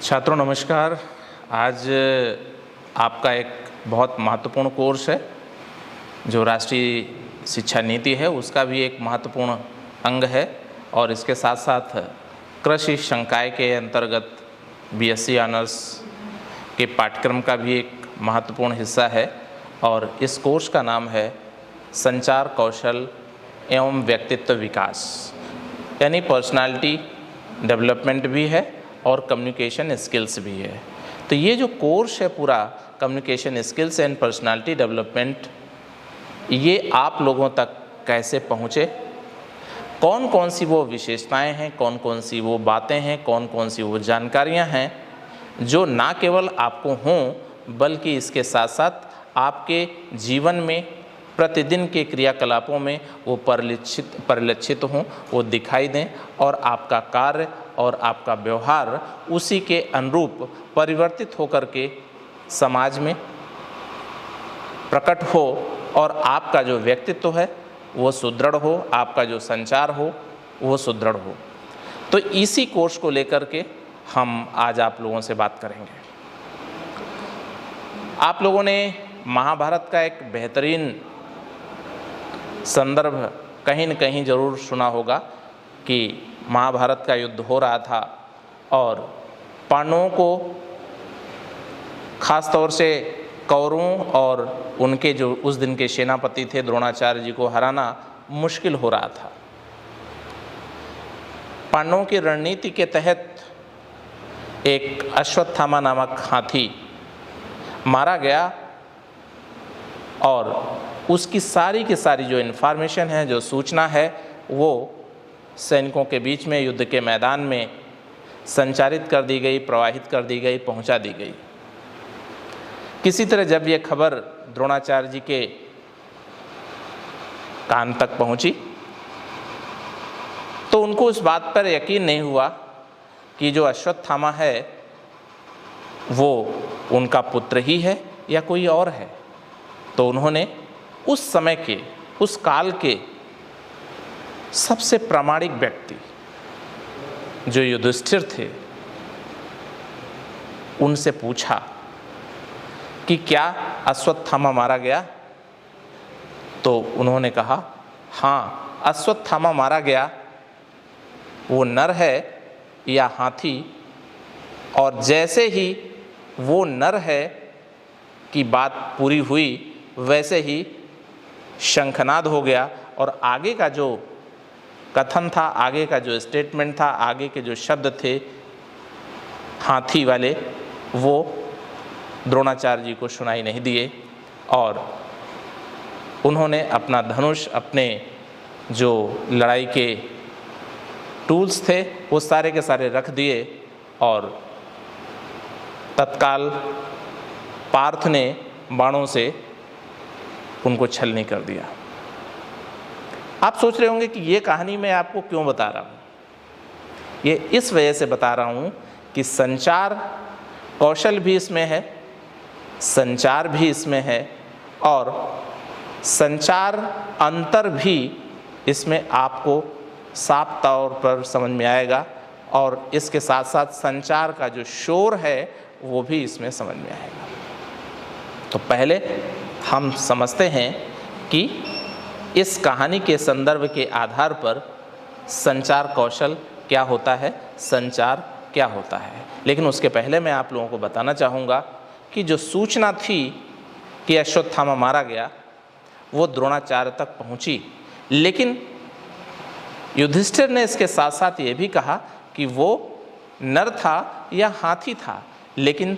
छात्रों नमस्कार। आज आपका एक बहुत महत्वपूर्ण कोर्स है जो राष्ट्रीय शिक्षा नीति है, उसका भी एक महत्वपूर्ण अंग है और इसके साथ साथ कृषि संकाय के अंतर्गत बीएससी ऑनर्स के पाठ्यक्रम का भी एक महत्वपूर्ण हिस्सा है। और इस कोर्स का नाम है संचार कौशल एवं व्यक्तित्व विकास, यानी पर्सनालिटी डेवलपमेंट भी है और कम्युनिकेशन स्किल्स भी है। तो ये जो कोर्स है पूरा communication skills and personality development, ये आप लोगों तक कैसे पहुँचे, कौन कौन सी वो विशेषताएं हैं, कौन कौन सी वो बातें हैं, कौन कौन सी वो जानकारियां हैं जो ना केवल आपको हों बल्कि इसके साथ साथ आपके जीवन में प्रतिदिन के क्रियाकलापों में वो परिलक्षित हों, वो दिखाई दें और आपका कार्य और आपका व्यवहार उसी के अनुरूप परिवर्तित होकर के समाज में प्रकट हो और आपका जो व्यक्तित्व है वो सुदृढ़ हो, आपका जो संचार हो वो सुदृढ़ हो। तो इसी कोर्स को लेकर के हम आज आप लोगों से बात करेंगे। आप लोगों ने महाभारत का एक बेहतरीन संदर्भ कहीं न कहीं ज़रूर सुना होगा कि महाभारत का युद्ध हो रहा था और पांडवों को खास तौर से कौरवों और उनके जो उस दिन के सेनापति थे द्रोणाचार्य जी को हराना मुश्किल हो रहा था। पांडवों की रणनीति के तहत एक अश्वत्थामा नामक हाथी मारा गया और उसकी सारी की सारी जो इन्फॉर्मेशन है, जो सूचना है, वो सैनिकों के बीच में युद्ध के मैदान में संचारित कर दी गई, प्रवाहित कर दी गई, पहुंचा दी गई। किसी तरह जब ये खबर द्रोणाचार्य जी के कान तक पहुंची तो उनको उस बात पर यकीन नहीं हुआ कि जो अश्वत्थामा है वो उनका पुत्र ही है या कोई और है। तो उन्होंने उस समय के, उस काल के सबसे प्रामाणिक व्यक्ति जो युधिष्ठिर थे उनसे पूछा कि क्या अश्वत्थामा मारा गया? तो उन्होंने कहा हाँ, अश्वत्थामा मारा गया। वो नर है या हाथी? और जैसे ही वो नर है की बात पूरी हुई वैसे ही शंखनाद हो गया और आगे का जो कथन था, आगे का जो स्टेटमेंट था, आगे के जो शब्द थे हाथी वाले, वो द्रोणाचार्य जी को सुनाई नहीं दिए और उन्होंने अपना धनुष, अपने जो लड़ाई के टूल्स थे वो सारे के सारे रख दिए और तत्काल पार्थ ने बाणों से उनको छलनी कर दिया। आप सोच रहे होंगे कि ये कहानी मैं आपको क्यों बता रहा हूँ। ये इस वजह से बता रहा हूँ कि संचार कौशल भी इसमें है, संचार भी इसमें है और संचार अंतर भी इसमें आपको साफ तौर पर समझ में आएगा और इसके साथ साथ संचार का जो शोर है वो भी इसमें समझ में आएगा। तो पहले हम समझते हैं कि इस कहानी के संदर्भ के आधार पर संचार कौशल क्या होता है, संचार क्या होता है। लेकिन उसके पहले मैं आप लोगों को बताना चाहूँगा कि जो सूचना थी कि अश्वत्थामा मारा गया वो द्रोणाचार्य तक पहुँची, लेकिन युधिष्ठिर ने इसके साथ साथ ये भी कहा कि वो नर था या हाथी था, लेकिन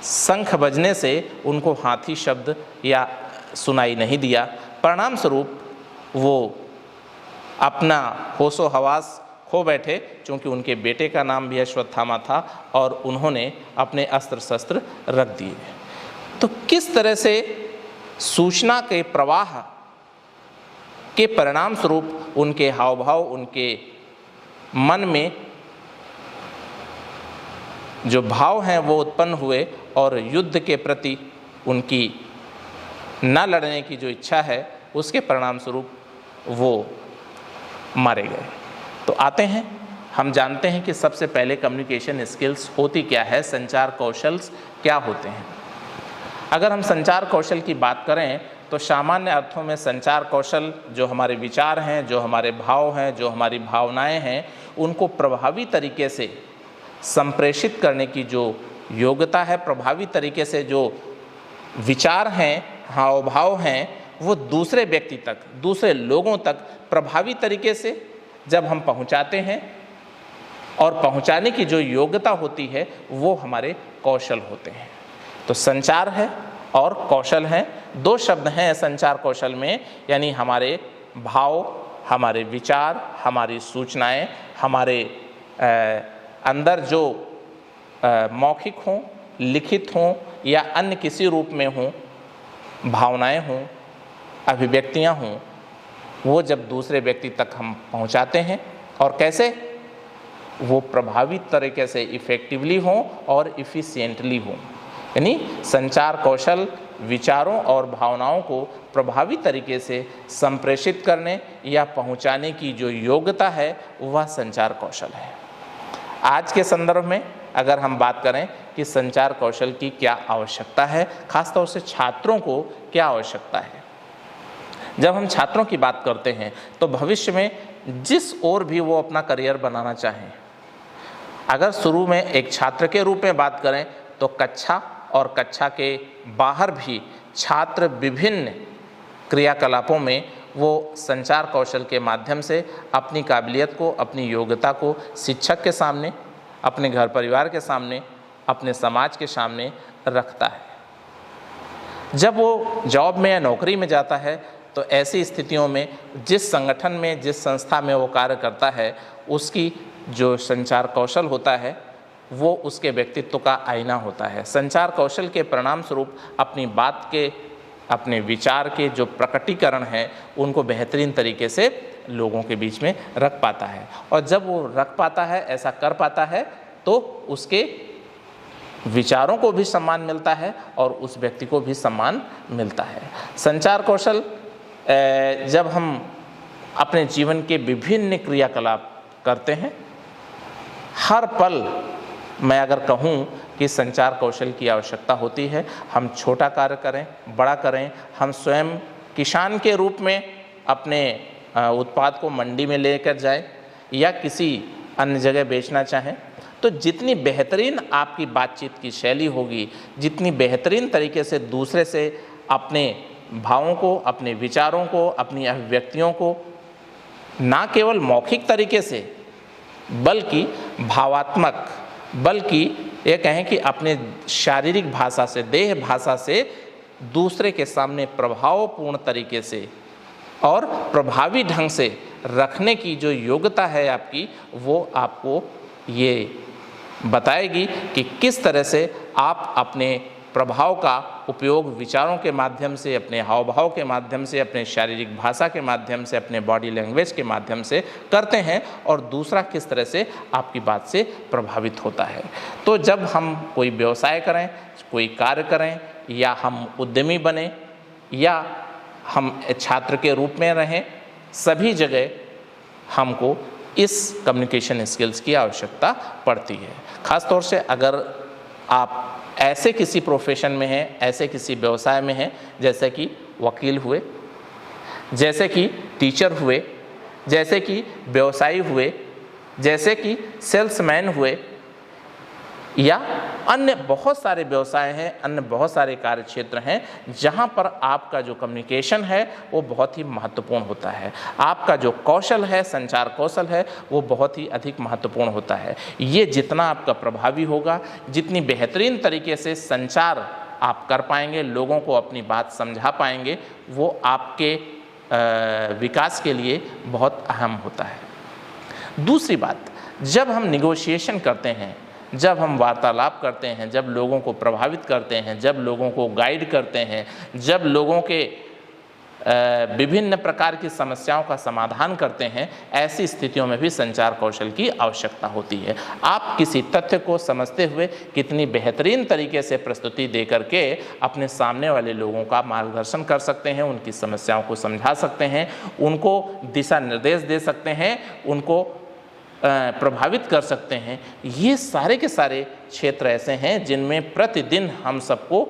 शंख बजने से उनको हाथी शब्द या सुनाई नहीं दिया। परिणाम स्वरूप वो अपना होशो हवास खो बैठे, क्योंकि उनके बेटे का नाम भी अश्वत्थामा था और उन्होंने अपने अस्त्र शस्त्र रख दिए। तो किस तरह से सूचना के प्रवाह के परिणाम स्वरूप उनके हाव भाव, उनके मन में जो भाव हैं वो उत्पन्न हुए और युद्ध के प्रति उनकी न लड़ने की जो इच्छा है उसके परिणाम स्वरूप वो मारे गए। तो आते हैं हम जानते हैं कि सबसे पहले कम्युनिकेशन स्किल्स होती क्या है, संचार कौशल क्या होते हैं। अगर हम संचार कौशल की बात करें तो सामान्य अर्थों में संचार कौशल जो हमारे विचार हैं, जो हमारे भाव हैं, जो हमारी भावनाएं हैं, उनको प्रभावी तरीके से संप्रेषित करने की जो योग्यता है, प्रभावी तरीके से जो विचार हैं, हाव भाव हैं, वो दूसरे व्यक्ति तक, दूसरे लोगों तक प्रभावी तरीके से जब हम पहुंचाते हैं, और पहुंचाने की जो योग्यता होती है वो हमारे कौशल होते हैं। तो संचार है और कौशल हैं, दो शब्द हैं संचार कौशल में, यानी हमारे भाव, हमारे विचार, हमारी सूचनाएं, हमारे अंदर जो मौखिक हों, लिखित हों या अन्य किसी रूप में हों, भावनाएं हों, अभिव्यक्तियां हों, वो जब दूसरे व्यक्ति तक हम पहुंचाते हैं, और कैसे वो प्रभावी तरीके से इफ़ेक्टिवली हों और इफ़िशिएंटली हों। यानी संचार कौशल विचारों और भावनाओं को प्रभावी तरीके से संप्रेषित करने या पहुंचाने की जो योग्यता है वह संचार कौशल है। आज के संदर्भ में अगर हम बात करें कि संचार कौशल की क्या आवश्यकता है, खासतौर से छात्रों को क्या आवश्यकता है। जब हम छात्रों की बात करते हैं तो भविष्य में जिस ओर भी वो अपना करियर बनाना चाहें, अगर शुरू में एक छात्र के रूप में बात करें तो कक्षा और कक्षा के बाहर भी छात्र विभिन्न क्रियाकलापों में वो संचार कौशल के माध्यम से अपनी काबिलियत को, अपनी योग्यता को शिक्षक के सामने, अपने घर परिवार के सामने, अपने समाज के सामने रखता है। जब वो जॉब में या नौकरी में जाता है तो ऐसी स्थितियों में जिस संगठन में, जिस संस्था में वो कार्य करता है, उसकी जो संचार कौशल होता है वो उसके व्यक्तित्व का आईना होता है। संचार कौशल के परिणाम स्वरूप अपनी बात के, अपने विचार के जो प्रकटीकरण हैं उनको बेहतरीन तरीके से लोगों के बीच में रख पाता है, और जब वो रख पाता है, ऐसा कर पाता है, तो उसके विचारों को भी सम्मान मिलता है और उस व्यक्ति को भी सम्मान मिलता है। संचार कौशल जब हम अपने जीवन के विभिन्न क्रियाकलाप करते हैं, हर पल मैं अगर कहूँ कि संचार कौशल की आवश्यकता होती है। हम छोटा कार्य करें, बड़ा करें, हम स्वयं किसान के रूप में अपने उत्पाद को मंडी में लेकर जाएं या किसी अन्य जगह बेचना चाहें, तो जितनी बेहतरीन आपकी बातचीत की शैली होगी, जितनी बेहतरीन तरीके से दूसरे से अपने भावों को, अपने विचारों को, अपनी अभिव्यक्तियों को ना केवल मौखिक तरीके से बल्कि भावात्मक, बल्कि ये कहें कि अपने शारीरिक भाषा से, देह भाषा से दूसरे के सामने प्रभावपूर्ण तरीके से और प्रभावी ढंग से रखने की जो योग्यता है आपकी, वो आपको ये बताएगी कि किस तरह से आप अपने प्रभाव का उपयोग विचारों के माध्यम से, अपने हाव भाव के माध्यम से, अपने शारीरिक भाषा के माध्यम से, अपने बॉडी लैंग्वेज के माध्यम से करते हैं, और दूसरा किस तरह से आपकी बात से प्रभावित होता है। तो जब हम कोई व्यवसाय करें, कोई कार्य करें, या हम उद्यमी बने या हम छात्र के रूप में रहें, सभी जगह हमको इस कम्युनिकेशन स्किल्स की आवश्यकता पड़ती है। ख़ासतौर से अगर आप ऐसे किसी प्रोफेशन में हैं, ऐसे किसी व्यवसाय में हैं, जैसे कि वकील हुए, जैसे कि टीचर हुए, जैसे कि व्यवसायी हुए, जैसे कि सेल्समैन हुए, या अन्य बहुत सारे व्यवसाय हैं, अन्य बहुत सारे कार्य क्षेत्र हैं जहां पर आपका जो कम्युनिकेशन है वो बहुत ही महत्वपूर्ण होता है। आपका जो कौशल है, संचार कौशल है, वो बहुत ही अधिक महत्वपूर्ण होता है। ये जितना आपका प्रभावी होगा, जितनी बेहतरीन तरीके से संचार आप कर पाएंगे, लोगों को अपनी बात समझा पाएंगे, वो आपके विकास के लिए बहुत अहम होता है। दूसरी बात, जब हम निगोशिएशन करते हैं, जब हम वार्तालाप करते हैं, जब लोगों को प्रभावित करते हैं, जब लोगों को गाइड करते हैं, जब लोगों के विभिन्न प्रकार की समस्याओं का समाधान करते हैं, ऐसी स्थितियों में भी संचार कौशल की आवश्यकता होती है। आप किसी तथ्य को समझते हुए कितनी बेहतरीन तरीके से प्रस्तुति दे करके अपने सामने वाले लोगों का मार्गदर्शन कर सकते हैं, उनकी समस्याओं को समझा सकते हैं, उनको दिशा निर्देश दे सकते हैं, उनको प्रभावित कर सकते हैं। ये सारे के सारे क्षेत्र ऐसे हैं जिनमें प्रतिदिन हम सबको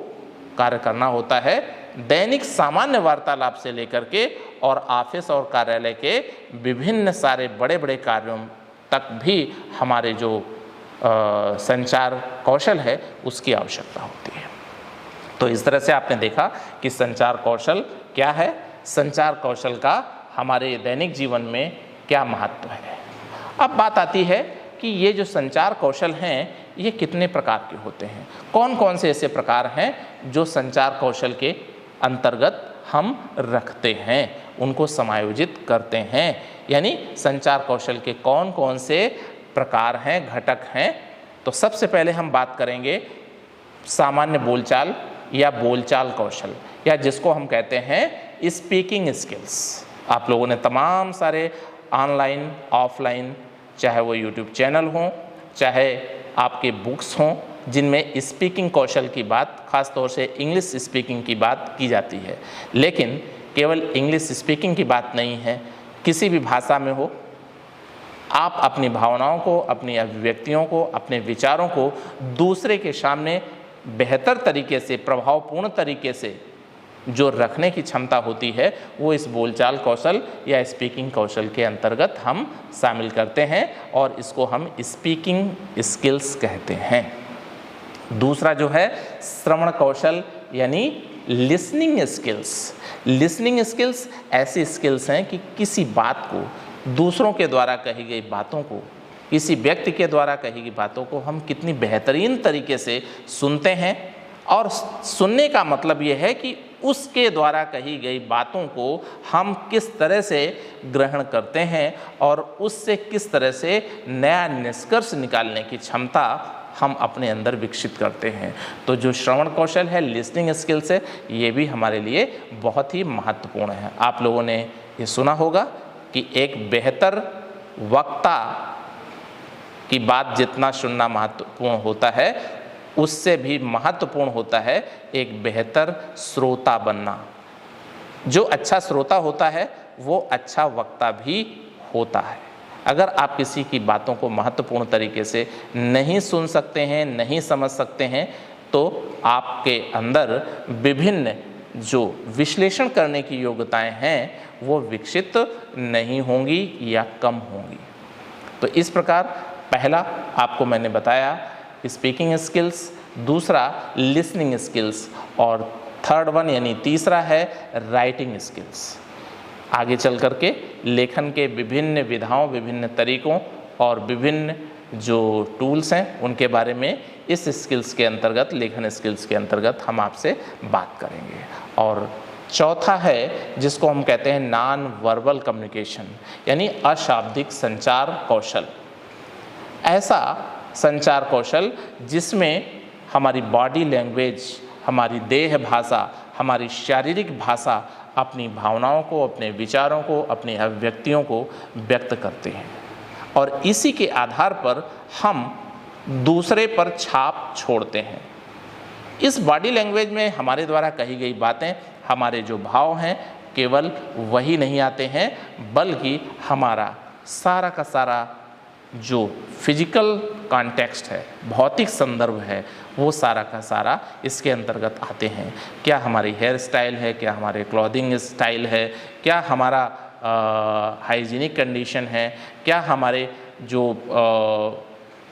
कार्य करना होता है। दैनिक सामान्य वार्तालाप से लेकर के और ऑफिस और कार्यालय के विभिन्न सारे बड़े बड़े कार्यों तक भी हमारे जो संचार कौशल है उसकी आवश्यकता होती है। तो इस तरह से आपने देखा कि संचार कौशल क्या है, संचार कौशल का हमारे दैनिक जीवन में क्या महत्व है। अब बात आती है कि ये जो संचार कौशल हैं ये कितने प्रकार के होते हैं, कौन कौन से ऐसे प्रकार हैं जो संचार कौशल के अंतर्गत हम रखते हैं, उनको समायोजित करते हैं। यानी संचार कौशल के कौन कौन से प्रकार हैं, घटक हैं। तो सबसे पहले हम बात करेंगे सामान्य बोलचाल या बोलचाल कौशल, या जिसको हम कहते हैं स्पीकिंग स्किल्स। आप लोगों ने तमाम सारे ऑनलाइन ऑफलाइन, चाहे वो यूट्यूब चैनल हों, चाहे आपके बुक्स हों, जिनमें स्पीकिंग कौशल की बात, ख़ास तौर से इंग्लिश स्पीकिंग की बात की जाती है। लेकिन केवल इंग्लिश स्पीकिंग की बात नहीं है, किसी भी भाषा में हो, आप अपनी भावनाओं को, अपनी अभिव्यक्तियों को, अपने विचारों को दूसरे के सामने बेहतर तरीके से, प्रभावपूर्ण तरीके से जो रखने की क्षमता होती है, वो इस बोलचाल कौशल या स्पीकिंग कौशल के अंतर्गत हम शामिल करते हैं और इसको हम स्पीकिंग स्किल्स कहते हैं। दूसरा जो है श्रवण कौशल यानी लिसनिंग स्किल्स। लिसनिंग स्किल्स ऐसी स्किल्स हैं कि किसी बात को, दूसरों के द्वारा कही गई बातों को, किसी व्यक्ति के द्वारा कही गई बातों को हम कितनी बेहतरीन तरीके से सुनते हैं। और सुनने का मतलब ये है कि उसके द्वारा कही गई बातों को हम किस तरह से ग्रहण करते हैं और उससे किस तरह से नया निष्कर्ष निकालने की क्षमता हम अपने अंदर विकसित करते हैं। तो जो श्रवण कौशल है, लिसनिंग स्किल्स है, ये भी हमारे लिए बहुत ही महत्वपूर्ण है। आप लोगों ने ये सुना होगा कि एक बेहतर वक्ता की बात जितना सुनना महत्वपूर्ण होता है, उससे भी महत्वपूर्ण होता है एक बेहतर श्रोता बनना। जो अच्छा श्रोता होता है वो अच्छा वक्ता भी होता है। अगर आप किसी की बातों को महत्वपूर्ण तरीके से नहीं सुन सकते हैं, नहीं समझ सकते हैं, तो आपके अंदर विभिन्न जो विश्लेषण करने की योग्यताएं हैं वो विकसित नहीं होंगी या कम होंगी। तो इस प्रकार पहला आपको मैंने बताया स्पीकिंग स्किल्स, दूसरा लिसनिंग स्किल्स, और थर्ड वन यानी तीसरा है राइटिंग स्किल्स। आगे चल कर के लेखन के विभिन्न विधाओं, विभिन्न तरीकों और विभिन्न जो टूल्स हैं उनके बारे में इस स्किल्स के अंतर्गत, लेखन स्किल्स के अंतर्गत हम आपसे बात करेंगे। और चौथा है जिसको हम कहते हैं नॉन वर्बल कम्युनिकेशन यानी अशाब्दिक संचार कौशल। ऐसा संचार कौशल जिसमें हमारी बॉडी लैंग्वेज, हमारी देह भाषा, हमारी शारीरिक भाषा अपनी भावनाओं को, अपने विचारों को, अपनी अभिव्यक्तियों को व्यक्त करते हैं और इसी के आधार पर हम दूसरे पर छाप छोड़ते हैं। इस बॉडी लैंग्वेज में हमारे द्वारा कही गई बातें, हमारे जो भाव हैं, केवल वही नहीं आते हैं, बल्कि हमारा सारा का सारा जो फिजिकल कॉन्टेक्स्ट है, भौतिक संदर्भ है, वो सारा का सारा इसके अंतर्गत आते हैं। क्या हमारी हेयर स्टाइल है, क्या हमारे क्लॉथिंग स्टाइल है, क्या हमारा हाइजीनिक कंडीशन है, क्या हमारे जो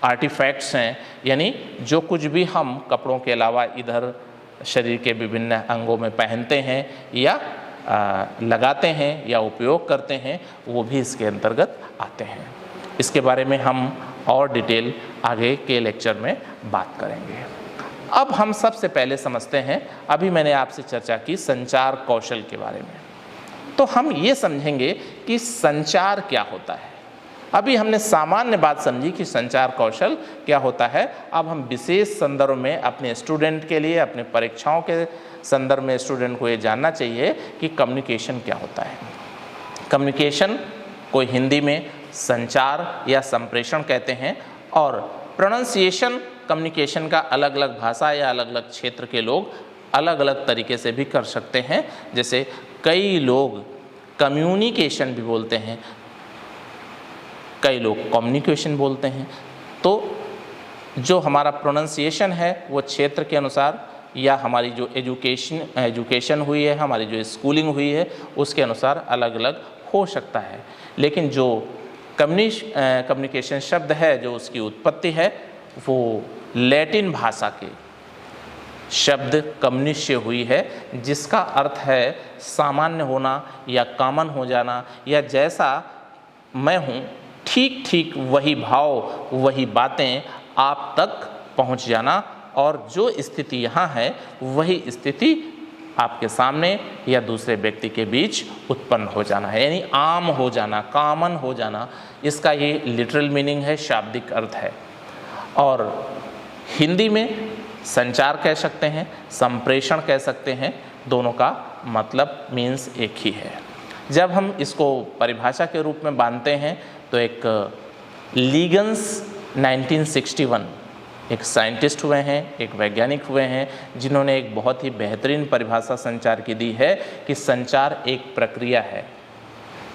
आर्टिफैक्ट्स हैं, यानी जो कुछ भी हम कपड़ों के अलावा इधर शरीर के विभिन्न अंगों में पहनते हैं या लगाते हैं या उपयोग करते हैं, वो भी इसके अंतर्गत आते हैं। इसके बारे में हम और डिटेल आगे के लेक्चर में बात करेंगे। अब हम सबसे पहले समझते हैं, अभी मैंने आपसे चर्चा की संचार कौशल के बारे में, तो हम ये समझेंगे कि संचार क्या होता है। अभी हमने सामान्य बात समझी कि संचार कौशल क्या होता है। अब हम विशेष संदर्भ में अपने स्टूडेंट के लिए, अपने परीक्षाओं के संदर्भ में स्टूडेंट को ये जानना चाहिए कि कम्युनिकेशन क्या होता है। कम्युनिकेशन को हिंदी में संचार या संप्रेषण कहते हैं और प्रोनाउंसिएशन कम्युनिकेशन का अलग अलग भाषा या अलग अलग क्षेत्र के लोग अलग अलग तरीके से भी कर सकते हैं। जैसे कई लोग कम्युनिकेशन भी बोलते हैं, कई लोग कम्युनिकेशन बोलते हैं। तो जो हमारा प्रोनंसिएशन है वो क्षेत्र के अनुसार या हमारी जो एजुकेशन हुई है, हमारी जो स्कूलिंग हुई है, उसके अनुसार अलग अलग हो सकता है। लेकिन जो कम्युनिकेशन शब्द है, जो उसकी उत्पत्ति है, वो लैटिन भाषा के शब्द कम्युनिस से हुई है, जिसका अर्थ है सामान्य होना या कॉमन हो जाना, या जैसा मैं हूँ ठीक ठीक वही भाव वही बातें आप तक पहुँच जाना, और जो स्थिति यहाँ है वही स्थिति आपके सामने या दूसरे व्यक्ति के बीच उत्पन्न हो जाना है, यानी आम हो जाना, कॉमन हो जाना। इसका ये लिटरल मीनिंग है, शाब्दिक अर्थ है। और हिंदी में संचार कह सकते हैं, संप्रेषण कह सकते हैं, दोनों का मतलब मीन्स एक ही है। जब हम इसको परिभाषा के रूप में बांधते हैं तो एक लीगन्स 1961 एक साइंटिस्ट हुए हैं, एक वैज्ञानिक हुए हैं, जिन्होंने एक बहुत ही बेहतरीन परिभाषा संचार की दी है कि संचार एक प्रक्रिया है।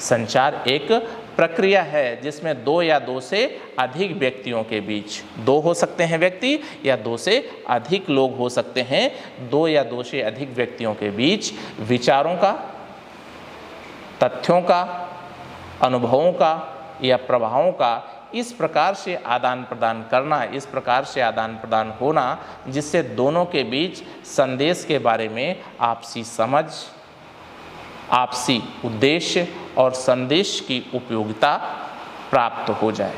संचार एक प्रक्रिया है जिसमें दो या दो से अधिक व्यक्तियों के बीच, दो हो सकते हैं व्यक्ति या दो से अधिक लोग हो सकते हैं, दो या दो से अधिक व्यक्तियों के बीच विचारों का, तथ्यों का, अनुभवों का या प्रभावों का इस प्रकार से आदान प्रदान करना, इस प्रकार से आदान प्रदान होना, जिससे दोनों के बीच संदेश के बारे में आपसी समझ, आपसी उद्देश्य और संदेश की उपयोगिता प्राप्त हो जाए।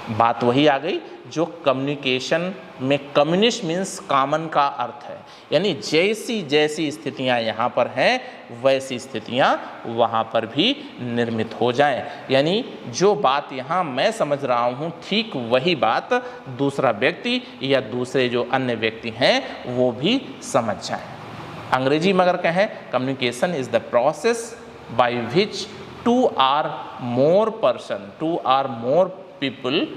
बात वही आ गई जो कम्युनिकेशन में कम्युनिस्ट मीन्स कॉमन का अर्थ है, यानी जैसी जैसी स्थितियां यहाँ पर हैं वैसी स्थितियां वहाँ पर भी निर्मित हो जाएं, यानी जो बात यहाँ मैं समझ रहा हूँ ठीक वही बात दूसरा व्यक्ति या दूसरे जो अन्य व्यक्ति हैं वो भी समझ जाएं। अंग्रेजी में अगर कहें, communication is the process by which two or more person, two or more people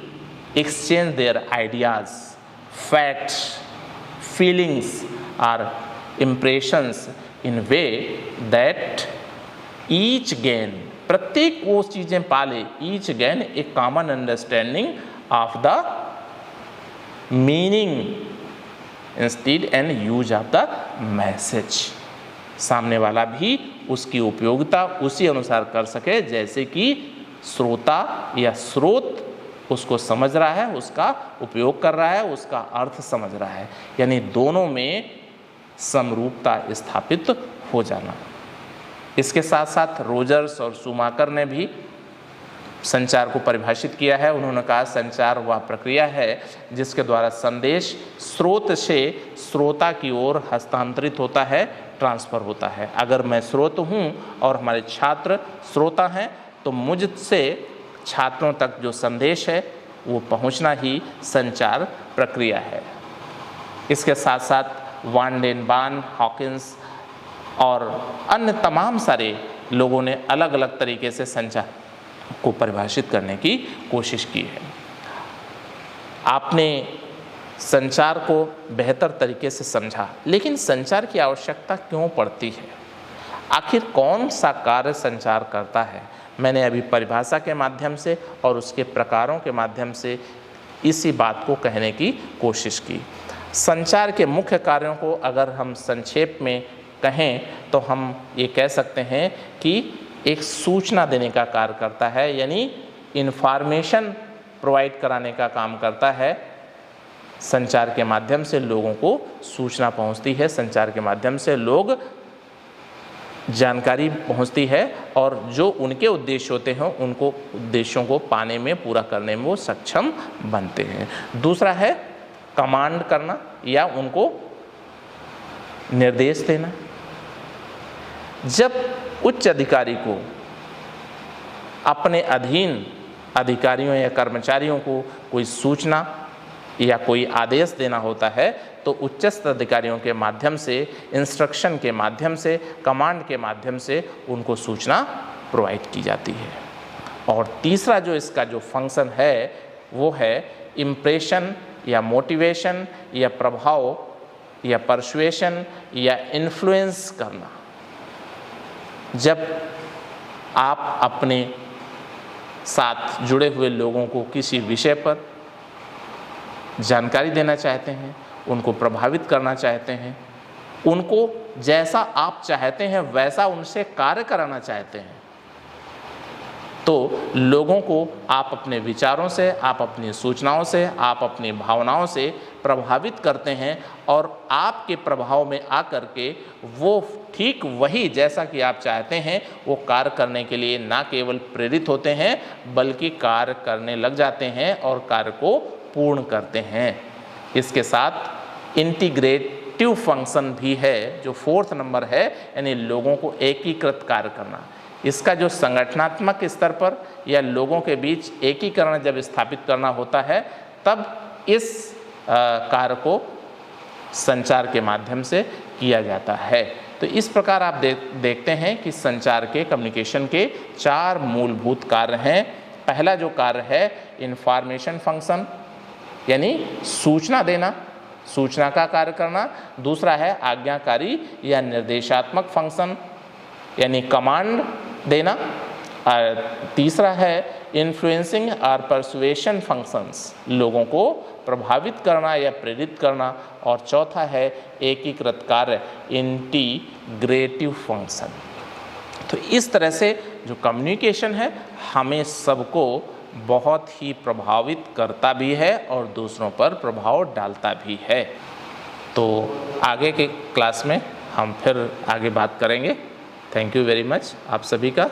exchange their ideas, facts, feelings or impressions in way that each gain, प्रत्येक वो चीज़ें पाले, each gain a common understanding of the meaning instead and use of the message। सामने वाला भी उसकी उपयोगिता उसी अनुसार कर सके जैसे कि श्रोता या स्रोत उसको समझ रहा है, उसका उपयोग कर रहा है, उसका अर्थ समझ रहा है, यानी दोनों में समरूपता स्थापित हो जाना। इसके साथ साथ रोजर्स और शूमाकर ने भी संचार को परिभाषित किया है। उन्होंने कहा संचार वह प्रक्रिया है जिसके द्वारा संदेश स्रोत से श्रोता की ओर हस्तांतरित होता है, ट्रांसफ़र होता है। अगर मैं स्रोत हूँ और हमारे छात्र श्रोता हैं तो मुझसे छात्रों तक जो संदेश है वो पहुंचना ही संचार प्रक्रिया है। इसके साथ साथ वान डेन बान, हॉकिंस और अन्य तमाम सारे लोगों ने अलग अलग तरीके से संचार को परिभाषित करने की कोशिश की है। आपने संचार को बेहतर तरीके से समझा, लेकिन संचार की आवश्यकता क्यों पड़ती है? आखिर कौन सा कार्य संचार करता है? मैंने अभी परिभाषा के माध्यम से और उसके प्रकारों के माध्यम से इसी बात को कहने की कोशिश की। संचार के मुख्य कार्यों को अगर हम संक्षेप में कहें तो हम ये कह सकते हैं कि एक सूचना देने का कार्य करता है, यानी इन्फॉर्मेशन प्रोवाइड कराने का काम करता है। संचार के माध्यम से लोगों को सूचना पहुंचती है, संचार के माध्यम से लोग जानकारी पहुंचती है और जो उनके उद्देश्य होते हैं उनको उद्देश्यों को पाने में, पूरा करने में वो सक्षम बनते हैं। दूसरा है कमांड करना या उनको निर्देश देना। जब उच्च अधिकारी को अपने अधीन अधिकारियों या कर्मचारियों को कोई सूचना या कोई आदेश देना होता है तो उच्चस्थ अधिकारियों के माध्यम से, इंस्ट्रक्शन के माध्यम से, कमांड के माध्यम से उनको सूचना प्रोवाइड की जाती है। और तीसरा जो इसका जो फंक्शन है वो है इम्प्रेशन या मोटिवेशन या प्रभाव या परसुएशन या इन्फ्लुएंस करना। जब आप अपने साथ जुड़े हुए लोगों को किसी विषय पर जानकारी देना चाहते हैं, उनको प्रभावित करना चाहते हैं, उनको जैसा आप चाहते हैं वैसा उनसे कार्य कराना चाहते हैं, तो लोगों को आप अपने विचारों से, आप अपनी सूचनाओं से, आप अपनी भावनाओं से प्रभावित करते हैं और आपके प्रभाव में आकर के वो ठीक वही जैसा कि आप चाहते हैं वो कार्य करने के लिए ना केवल प्रेरित होते हैं बल्कि कार्य करने लग जाते हैं और कार्य को पूर्ण करते हैं। इसके साथ इंटीग्रेटिव फंक्शन भी है जो 4th नंबर है, यानी लोगों को एकीकृत कार्य करना। इसका जो संगठनात्मक स्तर पर या लोगों के बीच एकीकरण जब स्थापित करना होता है तब इस कार्य को संचार के माध्यम से किया जाता है। तो इस प्रकार आप देखते हैं कि संचार के, कम्युनिकेशन के 4 मूलभूत कार्य हैं। पहला जो कार्य है इंफॉर्मेशन फंक्शन, यानी सूचना देना, सूचना का कार्य करना। दूसरा है आज्ञाकारी या निर्देशात्मक फंक्शन, यानी कमांड देना। और तीसरा है इन्फ्लुएंसिंग और परसुएशन फंक्शंस, लोगों को प्रभावित करना या प्रेरित करना। और चौथा है एकीकृत कार्य, इंटीग्रेटिव फंक्शन। तो इस तरह से जो कम्युनिकेशन है हमें सबको बहुत ही प्रभावित करता भी है और दूसरों पर प्रभाव डालता भी है। तो आगे के क्लास में हम फिर आगे बात करेंगे। थैंक यू वेरी मच आप सभी का।